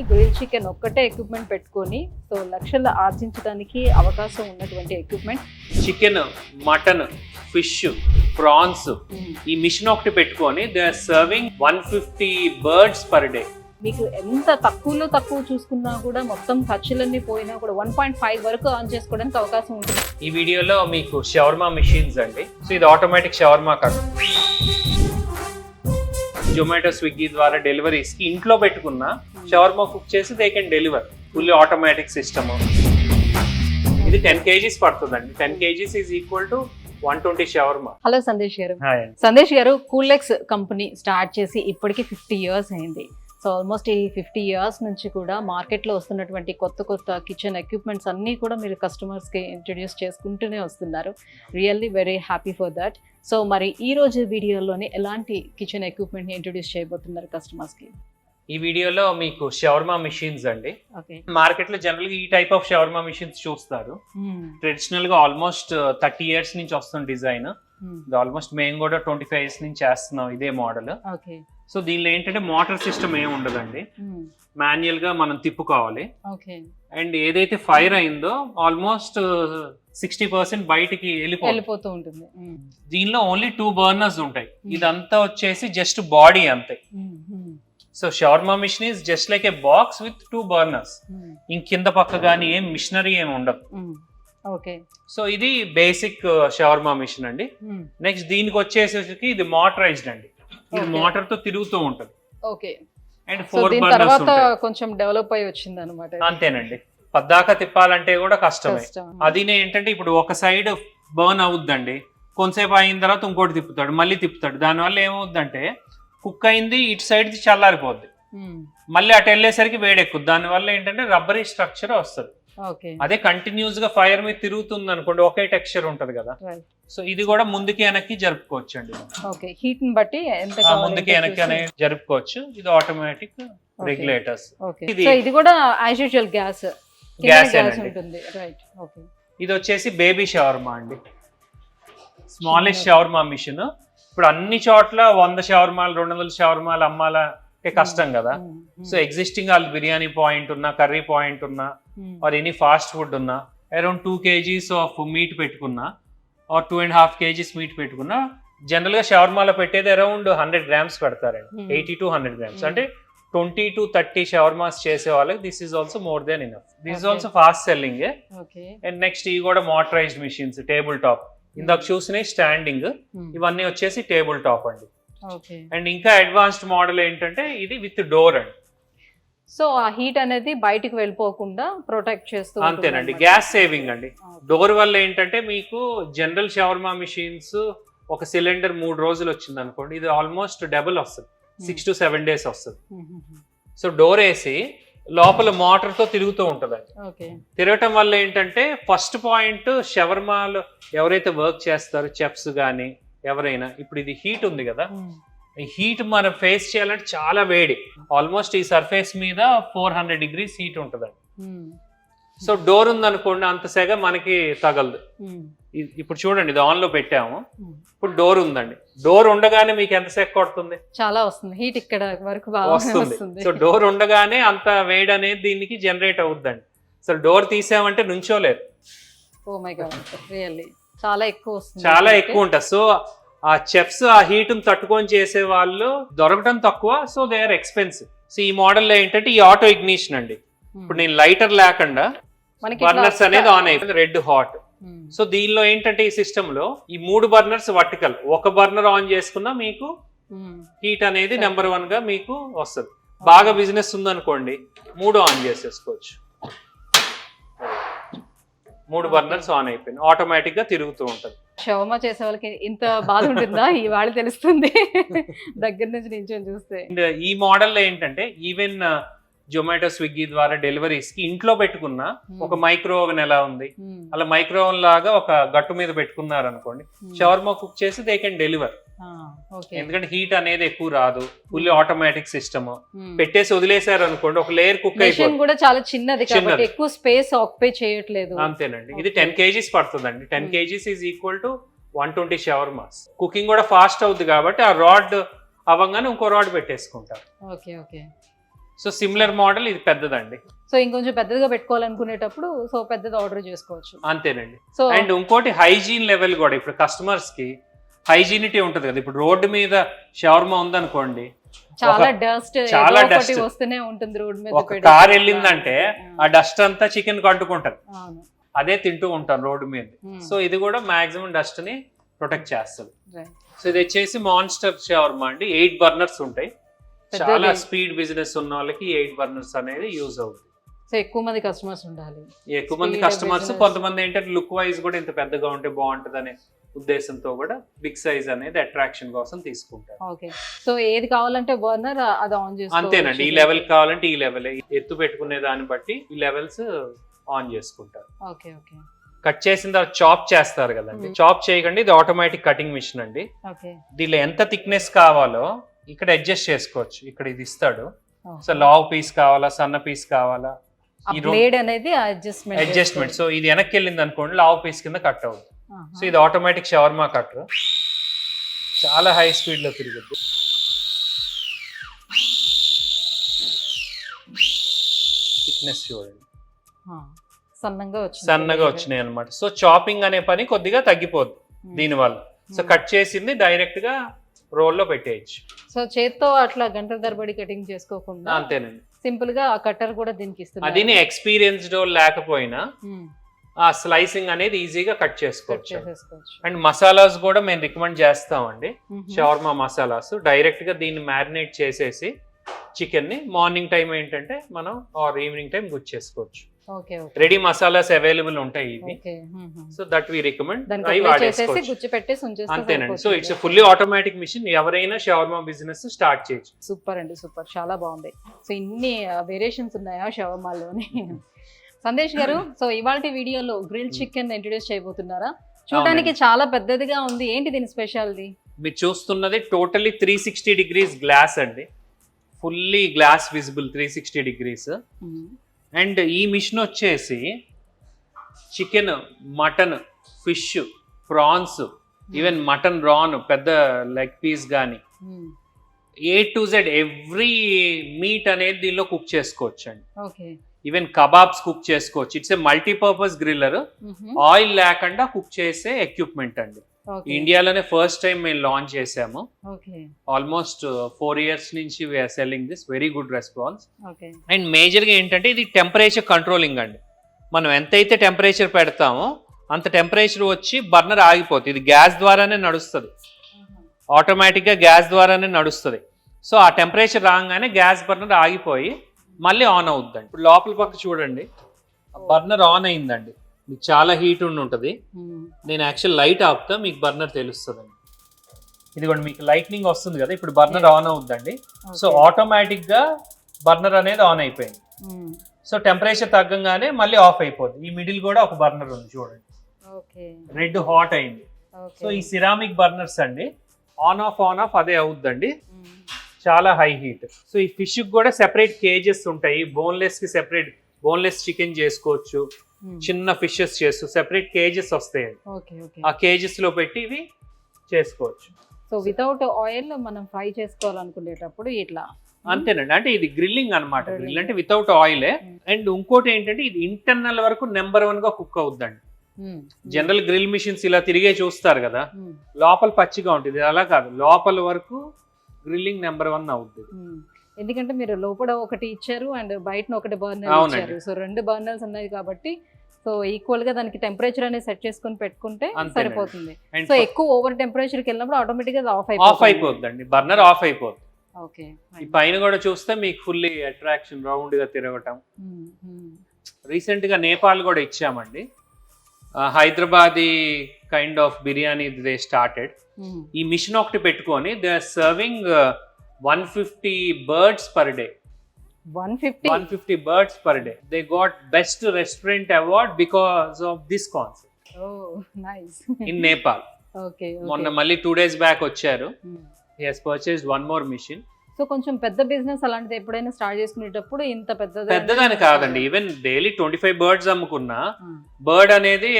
Grill chicken ఒక్కటే equipment పెట్టుకొని so లక్షలు ఆర్జించడానికి అవకాశం ఉన్నటువంటి equipment. Chicken, mutton, fish, prawns ఈ మిషన్ ఒకటి పెట్టుకొని they are serving 150 birds per day. మీకు ఎంత తక్కువలో తక్కువ చూసుకున్నా కూడా మొత్తం ఖర్చులన్నీ పోయినా కూడా 1.5 వరకు ఆన్ చేసుకోవడానికి అవకాశం ఉంటుంది. ఈ వీడియోలో మీకు షవర్మా మిషన్స్ అండి. సో ఇది ఆటోమేటిక్ షవర్మా కాదు, జొమాటో స్విగ్గీ ద్వారా డెలివరీస్ కి ఇంట్లో పెట్టుకున్న షవర్మా కుక్ చేసి they can deliver. Fully automatic system. ఇది 10 kgs పడుతుందండి. 10 kgs is equal to 120 shawarma. Hello Sandesh గారు. సందేశ్ గారు, కూలెక్స్ కంపెనీ స్టార్ట్ చేసి ఇప్పటికి 50 years అయింది. సో ఆల్మోస్ట్ ఈ 50 years నుంచి కూడా మార్కెట్లో వస్తున్నటువంటి కొత్త కొత్త కిచెన్ ఎక్విప్మెంట్స్ అన్నీ కూడా మీరు కస్టమర్స్కి ఇంట్రడ్యూస్ చేసుకుంటూనే వస్తున్నారు. Really very happy for that. So మరి ఈ రోజు వీడియోలోనే ఎలాంటి కిచెన్ ఎక్విప్మెంట్ని ఇంట్రడ్యూస్ చేయబోతున్నారు కస్టమర్స్కి? ఈ వీడియోలో మీకు షవర్మా మిషన్స్ అండి. ఓకే. మార్కెట్ లో జనరల్ గా ఈ టైప్ ఆఫ్ షవర్మా మిషన్స్ చూస్తారు. ట్రెడిషనల్ గా ఆల్మోస్ట్ 30 years నుంచి వస్తుంది డిజైన్. ఆల్మోస్ట్ మేము కూడా 25 years నుంచి చేస్తున్నాం ఇదే మోడల్. ఓకే. సో దీనిలో ఏంటంటే మోటార్ సిస్టమ్ ఏమి ఉండదండి. మాన్యువల్ గా మనం తిప్పుకోవాలి. ఓకే. అండ్ ఏదైతే ఫైర్ అయిందో ఆల్మోస్ట్ 60% బయటికి వెళ్ళిపోతూ ఉంటుంది. దీనిలో ఓన్లీ 2 బర్నర్స్ ఉంటాయి. ఇదంతా వచ్చేసి జస్ట్ బాడీ అంతే. So shawarma machine is just like a box with 2 burners. ఇంక కింద పక్క కానీ ఏం మిషనరీ ఏమి ఉండదు. ఓకే. సో ఇది బేసిక్ షవర్మా మిషన్ అండి. నెక్స్ట్ దీనికి వచ్చేసరికి ఇది మోటరైజ్డ్ అండి. ఇది మోటార్ తో తిరుగుతూ ఉంటుంది. ఓకే. అండ్ 4 బర్నర్స్ తర్వాత కొంచెం డెవలప్ అయి వచ్చింది అన్నమాట. అంతేనండి. పద్దాక తిప్పాలంటే కూడా కష్టమే. అదినే ఏంటంటే ఇప్పుడు ఒక సైడ్ బర్న్ అవుద్దండి, కొంతసేపు అయిన తర్వాత ఇంకోటి తిప్పుతాడు, మళ్ళీ తిప్పుతాడు. దానివల్ల ఏమవుద్దంటే కుక్ అయింది ఇటు సైడ్ చల్లారిపోద్ది, మళ్ళీ అటు వెళ్ళేసరికి వేడెక్కుద్ది. దానివల్ల ఏంటంటే రబ్బరీ స్ట్రక్చర్ వస్తుంది. అదే కంటిన్యూస్ గా ఫైర్ మీద తిరుగుతుంది అనుకోండి, ఒకే టెక్స్చర్ ఉంటది కదా. సో ఇది కూడా ముందుకి వెనక్కి జరుపుకోవచ్చు అండి. హీట్ ని బట్టి ముందుకి వెనక్కి అనేది జరుపుకోవచ్చు. ఇది ఆటోమేటిక్ రెగ్యులేటర్స్. ఇది కూడా యాజ్ యూజువల్ గ్యాస్ ఉంటుంది. రైట్. ఓకే. ఇది వచ్చేసి బేబీ షవర్మా అండి. Smallest shawarma machine. ఇప్పుడు అన్ని చోట్ల 100 షవర్మాలు 200 షవర్మాలు అమ్మాలంటే కష్టం కదా. సో ఎగ్జిస్టింగ్ వాళ్ళు బిర్యానీ పాయింట్ ఉన్నా, కర్రీ పాయింట్ ఉన్నా, ఆర్ ఎనీ ఫాస్ట్ ఫుడ్ ఉన్నా, అరౌండ్ 2 kgs ఆఫ్ మీట్ పెట్టుకున్నా ఆర్ 2.5 kgs మీట్ పెట్టుకున్నా, జనరల్ గా షవర్మాలో పెట్టేది అరౌండ్ 100 grams పెడతారండి. 80 to 100 grams అంటే 20 to 30 షవర్మాస్ చేసే వాళ్ళకి this is also more than enough. This is also fast selling. And next ఇవి కూడా మోటరైజ్డ్ మిషన్స్. టేబుల్ టాప్ ఇందాక చూసినాయి స్టాండింగ్, ఇవన్నీ వచ్చేసి టేబుల్ టాప్ అండి. అండ్ ఇంకా అడ్వాన్స్డ్ మోడల్ ఏంటంటే ఇది విత్ డోర్ అండి. సో ఆ హీట్ అనేది బయటికి వెళ్ళిపోకుండా ప్రొటెక్ట్ చేస్తూ. అంతేనండి. గ్యాస్ సేవింగ్ అండి. డోర్ వల్ల ఏంటంటే మీకు జనరల్ షవర్మా మిషన్స్ ఒక సిలిండర్ 3 రోజులు వచ్చింది అనుకోండి, ఇది ఆల్మోస్ట్ డబుల్ వస్తుంది, 6 to 7 days వస్తుంది. సో డోర్ వేసి లోపల మోటార్ తో తిరుగుతూ ఉంటదండి. తిరగటం వల్ల ఏంటంటే ఫస్ట్ పాయింట్, షవర్మాలు ఎవరైతే వర్క్ చేస్తారో చెఫ్స్ గానీ ఎవరైనా, ఇప్పుడు ఇది హీట్ ఉంది కదా, ఈ హీట్ మనం ఫేస్ చేయాలంటే చాలా వేడి. ఆల్మోస్ట్ ఈ సర్ఫేస్ మీద 400 degrees హీట్ ఉంటదండి. సో డోర్ ఉందనుకోండి అంత సెగ మనకి తగలదు. ఇప్పుడు చూడండి, ఇది ఆన్ లో పెట్టాము, ఇప్పుడు డోర్ ఉందండి. డోర్ ఉండగానే మీకు ఎంత సెగ కొడుతుంది? చాలా వస్తుంది హీట్, ఇక్కడ వరకు వస్తుంది. సో డోర్ ఉండగానే అంత వేడి అనేది దీనికి జనరేట్ అవుద్దండి. సో డోర్ తీసామంటే నుంచోలేదు. ఓ మై గాడ్, రియల్లీ చాలా ఎక్కువ వస్తుంది, చాలా ఎక్కువ ఉంటుంది. సో ఆ చెఫ్స్ ఆ హీట్ తట్టుకొని చేసే వాళ్ళు దొరకటం తక్కువ. So they are expensive. So ఈ మోడల్ లో ఏంటంటే ఈ ఆటో ఇగ్నిషన్ అండి. ఇప్పుడు నేను లైటర్ లేకుండా బర్నర్స్ అనేది ఆన్ అయిపోయింది, రెడ్ హాట్. సో దీనిలో ఏంటంటే ఈ సిస్టమ్ లో ఈ 3 బర్నర్స్ వర్టికల్. ఒక బర్నర్ ఆన్ చేసుకున్నా మీకు హీట్ అనేది నెంబర్ 1 గా మీకు వస్తుంది. బాగా బిజినెస్ ఉందనుకోండి 3 ఆన్ చేసేసుకోవచ్చు. 3 బర్నర్స్ ఆన్ అయిపోయింది, ఆటోమేటిక్ గా తిరుగుతూ ఉంటది. షవర్మా చేసే వాళ్ళకి ఇంత బాధ ఉంటుందా ఇవాళ తెలుస్తుంది దగ్గర నుంచి నించొని చూస్తే. ఈ మోడల్ లో ఏంటంటే ఈవెన్ జొమాటో స్విగ్గీ ద్వారా డెలివరీస్ కి ఇంట్లో పెట్టుకున్న ఒక మైక్రో ఓవెన్ ఎలా ఉంది, అలా మైక్రో ఓవెన్ లాగా ఒక గట్టు మీద పెట్టుకున్నారు అనుకోండి, షవర్మా కుక్ చేసి దే కెన్ డెలివర్. ఎందుకంటే హీట్ అనేది ఎక్కువ రాదు, ఫుల్లీ ఆటోమేటిక్ సిస్టమ్. పెట్టేసి వదిలేసారు అనుకోండి ఒక లేయర్ కుక్ అయిపోతుంది. కూడా చాలా చిన్నది కాబట్టి ఎక్కువ స్పేస్ ఆక్యుపై చేయట్లేదు. అంతేనండి. ఇది 10 kgs పడుతుందండి. 10 kgs is equal to 120 shawarmas. Cooking కూడా ఫాస్ట్ అవుతుంది కాబట్టి ఆ రాడ్ అవ్వగానే ఇంకో రాడ్ పెట్టేసుకుంటారు. Okay. Okay. So similar model ఇది పెద్దదండి. సో ఇంకొంచెం పెద్దదిగా పెట్టుకోవాలనుకునేటప్పుడు సో పెద్దది ఆర్డర్ చేసుకోవచ్చు. అంతేనండి. సో అండ్ ఇంకోటి హైజీన్ లెవెల్ కూడా ఇప్పుడు కస్టమర్స్ కి హైజీనిటీ ఉంటది కదా. ఇప్పుడు రోడ్డు మీద షవర్మా ఉందనుకోండి, చాలా డస్ట్ చాలా డస్ట్ వస్తూనే ఉంటుంది రోడ్ మీద. ఒక కార్ వెళ్ళిందంటే ఆ డస్ట్ అంతా చికెన్ కి అంటుకుంటది, అవును. అదే తింటూ ఉంటాం రోడ్డు మీద. సో ఇది కూడా మాక్సిమం డస్ట్ ని ప్రొటెక్ట్ చేస్తుంది. సో ఇది వచ్చేసి మాన్స్టర్ షవర్మా అండి. 8 బర్నర్స్ ఉంటాయి. చాలా స్పీడ్ బిజినెస్ ఉన్న వాళ్ళకి 8 బర్నర్స్ అనేది యూజ్ అవుతుంది. సో ఎక్కువ మంది కస్టమర్స్ ఉండాలి. ఎక్కువ మంది కస్టమర్స్, కొంతమంది ఏంటంటే లుక్ వైజ్ కూడా ఇంత పెద్దగా ఉంటే బాగుంటది అనే ఉద్దేశంతో కూడా బిగ్ సైజ్ అనేది అట్రాక్షన్ కోసం తీసుకుంటారు. ఓకే. సో ఏది కావాలంటే బర్నర్ అది ఆన్ చేసుకోవచ్చు. అంతేనండి. ఈ లెవెల్ కావాలంటే ఈ లెవెల్, ఎత్తు పెట్టుకునే దాన్ని బట్టి ఈ లెవెల్స్ ఆన్ చేసుకుంటారు. Okay okay. కట్ చేసిన తర్వాత చాప్ చేస్తారు కదండి. చాప్ చేయకండి, ఇది ఆటోమేటిక్ కటింగ్ మిషన్ అండి. ఓకే. దీనిలో ఎంత థిక్నెస్ కావాలో ఇక్కడ అడ్జస్ట్ చేసుకోవచ్చు. ఇక్కడ ఇది ఇస్తాడు. సో లావ్ పీస్ కావాలా, సన్న పీస్ కావాలా, ఈ బ్లేడ్ అనేది అడ్జస్ట్మెంట్. సో ఇది వెనక్కి వెళ్ళింది అనుకోండి, లావ్ పీస్ కింద కట్ అవుతుంది. సో ఇది ఆటోమేటిక్ షవర్మా కట్టర్, చాలా హై స్పీడ్ లో తిరుగుద్ది. థిక్నెస్ చూడండి, సన్నగా వచ్చినాయి అనమాట. సో చాపింగ్ అనే పని కొద్దిగా తగ్గిపోద్ది దీనివల్ల. సో కట్ చేసింది డైరెక్ట్ గా రోల్లో పెట్టేయచ్చు. సో చేత్తో అట్లా గంటల తరబడి కటింగ్ చేసుకోకుండా అంతేనండి, సింపుల్ గా ఆ కట్టర్ కూడా దీనికి ఇస్తుంది. అది ఎక్స్పీరియన్స్డ్ లేకపోయినా ఆ స్లైసింగ్ అనేది ఈజీగా కట్ చేసుకోవచ్చు. అండ్ మసాలాస్ కూడా మేము రికమెండ్ చేస్తామండి. షవర్మా మసాలాస్ డైరెక్ట్ గా దీన్ని మ్యారినేట్ చేసేసి చికెన్ ని మార్నింగ్ టైం ఏంటంటే మనం ఆర్ ఈవినింగ్ టైం గుడ్ చేసుకోవచ్చు. రెడీ మసాలాస్ అవైలబుల్ ఉంటాయి ఇవి. So that we recommend. అంతేనండి. So it's fully automatic machine. ఎవరైనా షవర్మా బిజినెస్ స్టార్ట్ చేయొచ్చు. సూపర్ అండి, సూపర్, చాలా బాగుంది. సో ఇన్ని వేరియేషన్స్ ఉన్నాయా షవర్మాలోని? సందేశ్ గారు, సో ఇవాళ వీడియోలో గ్రిల్ చికెన్ ఇంట్రొడ్యూస్ చేయబోతున్నారా? చూడడానికి చాలా పెద్దదిగా ఉంది, ఏంటి దీని స్పెషాలిటీ? మీరు చూస్తున్నది టోటల్లీ 360 degrees గ్లాస్ అండి. Fully glass visible 360 degrees. And ఈ మిషన్ వచ్చేసి chicken, mutton, fish, prawns, even mutton raan పెద్ద లెగ్ పీస్ కానీ A to Z every meat అనేది దీనిలో కుక్ చేసుకోవచ్చు అండి. ఈవెన్ కబాబ్స్ కుక్ చేసుకోవచ్చు. It's a multipurpose griller. Oil లేకుండా కుక్ చేసే ఎక్విప్మెంట్ అండి. ఇండియాలోనే ఫస్ట్ టైం మేము లాంచ్ చేసాము. ఆల్మోస్ట్ 4 years నుంచి we're selling this. Very good response. And major గా ఏంటంటే ఇది టెంపరేచర్ కంట్రోలింగ్ అండి. మనం ఎంతైతే టెంపరేచర్ పెడతామో అంత టెంపరేచర్ వచ్చి బర్నర్ ఆగిపోతుంది. ఇది గ్యాస్ ద్వారానే నడుస్తుంది, ఆటోమేటిక్ గా గ్యాస్ ద్వారానే నడుస్తుంది. సో ఆ టెంపరేచర్ రాగానే గ్యాస్ బర్నర్ ఆగిపోయి మళ్ళీ ఆన్ అవుతుందండి. ఇప్పుడు లోపల పక్క చూడండి, బర్నర్ ఆన్ అయిందండి. మీకు చాలా హీట్ ఉంటుంది. నేను యాక్చువల్ లైట్ ఆపుతా, మీకు బర్నర్ తెలుస్తుందండి. ఇదిగోండి మీకు లైట్నింగ్ వస్తుంది కదా, ఇప్పుడు బర్నర్ ఆన్ అవుతుందండి. సో ఆటోమేటిక్ గా బర్నర్ అనేది ఆన్ అయిపోయింది. సో టెంపరేచర్ తగ్గంగానే మళ్ళీ ఆఫ్ అయిపోతుంది. ఈ మిడిల్ కూడా ఒక బర్నర్ ఉంది చూడండి, రెడ్ హాట్ అయింది. సో ఈ సిరామిక్ బర్నర్స్ అండి, ఆన్ ఆఫ్ అదే అవుతుందండి. చాలా హై హీట్. సో ఈ ఫిష్ కూడా సెపరేట్ కేజెస్ ఉంటాయి. బోన్లెస్ కి సెపరేట్ బోన్లెస్ చికెన్ చేసుకోవచ్చు, చిన్న ఫిషెస్ చేస్తూ సెపరేట్ కేజెస్ వస్తాయి. ఆ కేజెస్ లో పెట్టి ఇవి చేసుకోవచ్చు. సో వితౌట్ ఆయిల్ మనం ఫ్రై చేసుకోవాలనుకునేటప్పుడు ఇట్లా అంతేనండి. అంటే ఇది గ్రిల్లింగ్ అనమాట. గ్రిల్ అంటే వితౌట్ ఆయిలే. అండ్ ఇంకోటి ఏంటంటే ఇది ఇంటర్నల్ వరకు నెంబర్ 1 గా కుక్ అవుతుందండి. జనరల్ గ్రిల్ మిషన్స్ ఇలా తిరిగే చూస్తారు కదా, లోపల పచ్చిగా ఉంటుంది. అలా కాదు, లోపల వరకు గ్రిల్లింగ్ నెంబర్ 1 అవుతుంది. ఎందుకంటే మీరు లోపల ఒకటి ఇచ్చారు అండ్ బయట ఒకటి బర్నర్ ఇచ్చారు. సో 2 బర్నర్స్ ఉన్నాయి కాబట్టి సో ఈక్వల్ గా దానికి టెంపరేచర్ అనేది సెట్ చేసుకొని పెట్టుకుంటే సరిపోతుంది. సో ఎక్కువ ఓవర్ టెంపరేచర్ కి వెళ్ళినప్పుడు ఆటోమేటిక్ గా ఆఫ్ అయిపోతుందండి, బర్నర్ ఆఫ్ అయిపోతుంది. ఈ పైన కూడా చూస్తే మీకు ఫుల్లీ అట్రాక్షన్ రౌండ్ గా తిరగటం. రీసెంట్ గా నేపాల్ కూడా ఇచ్చామండి. Hyderabadi kind of biryani they started. ఈ మిషన్ ఒకటి పెట్టుకొని they are serving 150 birds per day. 150 birds per day. They got best restaurant award because of this concept. Oh, nice. In Nepal. Okay. మొన్న మళ్ళీ 2 days back వచ్చారు. He has purchased one more machine. So కొంచెం పెద్ద business అలాంటిది ఎప్పుడైనా start చేసుకునేటప్పుడు ఇంత పెద్దదని కాదండి. ఈవెన్ డైలీ 25 birds అమ్ముకున్నా బర్డ్ అనేది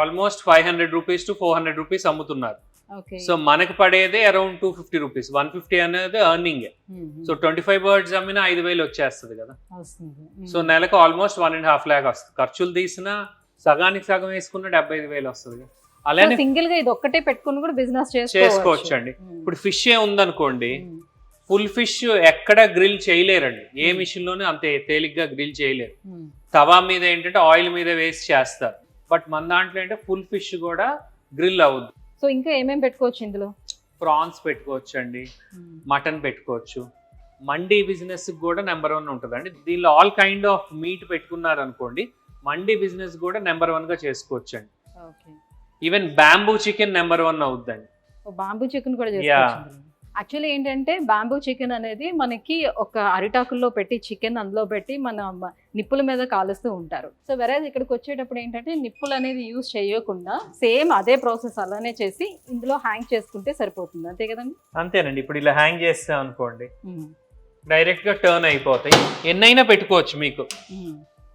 ఆల్మోస్ట్ 500 rupees to 400 rupees అమ్ముతున్నారు. ఓకే. సో మనకి పడేదే అరౌండ్ 250 రూపీస్, 150 అనేది ఎర్నింగ్. సో 25 బర్డ్స్ అమ్మినా 5,000 వచ్చేస్తుంది కదా. వస్తుంది. సో నెలకు ఆల్మోస్ట్ 1.5 lakh వస్తుంది. ఖర్చులు తీసినా సగానికి సగం వేసుకున్న 75,000 వస్తుంది. అలానే సింగిల్ గా ఇది ఒక్కటే పెట్టుకుని కూడా బిజినెస్ చేసుకోవచ్చు అండి. ఇప్పుడు ఫిష్ ఏ ఉందనుకోండి, ఫుల్ ఫిష్ ఎక్కడ గ్రిల్ చేయలేరండి, ఏ మిషన్ లోనే అంతే తేలిగ్గా గ్రిల్ చేయలేరు. తవా మీద ఏంటంటే ఆయిల్ మీద వేసి చేస్తారు, బట్ మన దాంట్లో అంటే ఫుల్ ఫిష్ కూడా గ్రిల్ అవుద్ది. సో ఇంకా ఏమేమి పెట్టుకోవచ్చు ఇందులో? ప్రాన్స్ పెట్టుకోవచ్చు అండి, మటన్ పెట్టుకోవచ్చు. మండీ బిజినెస్ కూడా నెంబర్ 1 ఉంటుందండి. దీనిలో ఆల్ కైండ్ ఆఫ్ మీట్ పెట్టుకున్నారు అనుకోండి, మండీ బిజినెస్ కూడా నెంబర్ 1 గా చేసుకోవచ్చు అండి. ఈవెన్ బ్యాంబూ చికెన్ నెంబర్ 1 అవుద్దండి. బాంబూ చికెన్ కూడా చేసుకోవచ్చు. యాక్చువల్లీ ఏంటంటే బాంబూ చికెన్ అనేది మనకి ఒక అరిటాకుల్లో పెట్టి చికెన్ అందులో పెట్టి మన నిప్పుల మీద కాలుస్తూ ఉంటారు. సో వెరాజ్ ఇక్కడికి వచ్చేటప్పుడు ఏంటంటే నిప్పులు అనేది యూజ్ చేయకుండా సేమ్ అదే ప్రాసెస్ అలానే చేసి ఇందులో హ్యాంగ్ చేసుకుంటే సరిపోతుంది, అంతే కదండి? అంతేనండి. ఇప్పుడు ఇలా హ్యాంగ్ చేస్తాం అనుకోండి, డైరెక్ట్ గా టర్న్ అయిపోతాయి. ఎన్నైనా పెట్టుకోవచ్చు, మీకు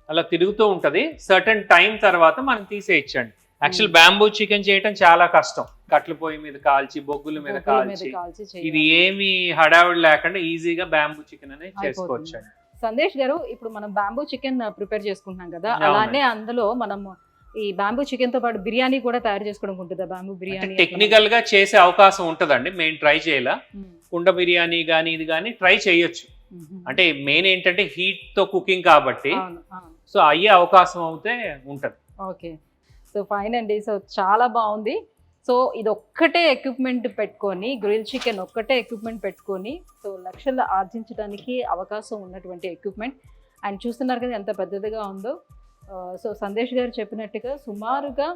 అలా తిరుగుతూ ఉంటది. సర్టన్ టైం తర్వాత మనం తీసేయచ్చండి. యాక్చువల్ బ్యాంబూ చికెన్ చేయటం చాలా కష్టం, కట్ల పొయ్యి మీద కాల్చి బొగ్గుల మీద కాల్చి, ఇది ఏమి హడావిడి లేకుండా ఈజీగా బ్యాంబూ చికెన్ అనేది చేసుకోవచ్చు అండి. సందేశ్ గారు, ఇప్పుడు మనం బ్యాంబూ చికెన్ ప్రిపేర్ చేసుకుంటున్నాం కదా, అలానే అందులో మనం ఈ బ్యాంబూ చికెన్ తో పాటు బిర్యానీ కూడా తయారు చేసుకోవడం ఉంటుందా? బ్యాంబూ బిర్యానీ టెక్నికల్ గా చేసే అవకాశం ఉంటదండి. మేము ట్రై చేయాల కుండ బిర్యానీ గానీ ఇది గానీ ట్రై చేయొచ్చు. అంటే మెయిన్ ఏంటంటే హీట్ తో కుకింగ్ కాబట్టి, సో అయ్యే అవకాశం అయితే ఉంటది. ఓకే. సో ఫైన్ అండి. సో చాలా బాగుంది. సో ఇది ఒక్కటే ఎక్విప్మెంట్ పెట్టుకొని, గ్రిల్ చికెన్ ఒక్కటే ఎక్విప్మెంట్ పెట్టుకొని సో లక్షలు ఆర్జించడానికి అవకాశం ఉన్నటువంటి ఎక్విప్మెంట్. అండ్ చూస్తున్నారు కదా ఎంత పెద్దదిగా ఉందో. సో సందేశ్ గారు చెప్పినట్టుగా సుమారుగా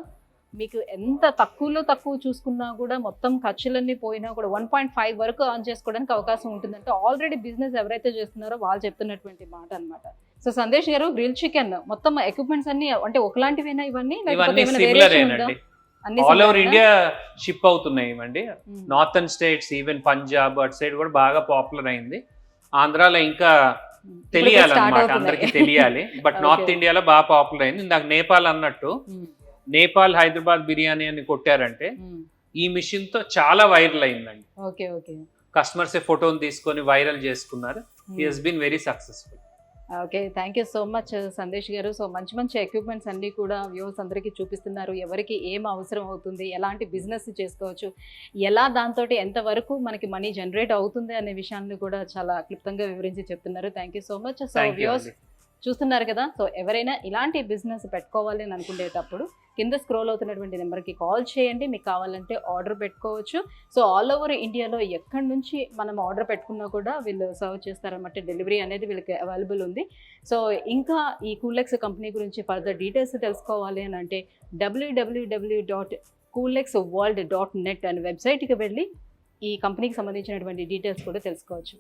మీకు ఎంత తక్కువ చూసుకున్నా కూడా మొత్తం ఖర్చులన్నీ పోయినా కూడా 1.5 వరకు ఆన్ చేసుకోవడానికి అవకాశం ఉంటుందంటే ఆల్రెడీ బిజినెస్ ఎవరైతే చేస్తున్నారో వాళ్ళు చెప్తున్నటువంటి మాట అనమాట. సో సందేశ్ గారు, గ్రిల్ చికెన్ మొత్తం ఎక్విప్మెంట్స్ అన్ని అంటే ఒకలాంటివేనా ఇవన్నీ? ఆల్ ఓవర్ ఇండియా షిప్ అవుతున్నాయి ఇవ్వండి. నార్థన్ స్టేట్స్, ఈవెన్ పంజాబ్ అటు సైడ్ కూడా బాగా పాపులర్ అయింది. ఆంధ్రాలో ఇంకా తెలియాలన్నమాట, అందరికి తెలియాలి. బట్ నార్త్ ఇండియాలో బాగా పాపులర్ అయింది. ఇందాక నేపాల్ అన్నట్టు, నేపాల్ హైదరాబాద్ బిర్యానీ అని కొట్టారంటే ఈ మిషన్ తో చాలా వైరల్ అయిందండి. కస్టమర్స్ ఫోటోలు తీసుకొని వైరల్ చేసుకున్నారు. He has been very successful. Okay, thank you so much Sandesh garu. So మంచి ఎక్విప్మెంట్స్ అన్నీ కూడా వ్యూవర్స్ అందరికీ చూపిస్తున్నారు. ఎవరికి ఏం అవసరం అవుతుంది, ఎలాంటి బిజినెస్ చేసుకోవచ్చు, ఎలా దాంతో ఎంతవరకు మనకి మనీ జనరేట్ అవుతుంది అనే విషయాన్ని కూడా చాలా క్లుప్తంగా వివరించి చెప్తున్నారు. Thank you so much. So viewers చూస్తున్నారు కదా, సో ఎవరైనా ఇలాంటి బిజినెస్ పెట్టుకోవాలి అని అనుకునేటప్పుడు కింద స్క్రోల్ అవుతున్నటువంటి నెంబర్కి కాల్ చేయండి. మీకు కావాలంటే ఆర్డర్ పెట్టుకోవచ్చు. సో ఆల్ ఓవర్ ఇండియాలో ఎక్కడి నుంచి మనం ఆర్డర్ పెట్టుకున్నా కూడా వీళ్ళు సర్వ్ చేస్తారన్నమాట. డెలివరీ అనేది వీళ్ళకి అవైలబుల్ ఉంది. సో ఇంకా ఈ కూలెక్స్ కంపెనీ గురించి ఫర్దర్ డీటెయిల్స్ తెలుసుకోవాలి అని అంటే www.coolexworld.net అనే వెబ్సైట్కి వెళ్ళి ఈ కంపెనీకి సంబంధించినటువంటి డీటెయిల్స్ కూడా తెలుసుకోవచ్చు.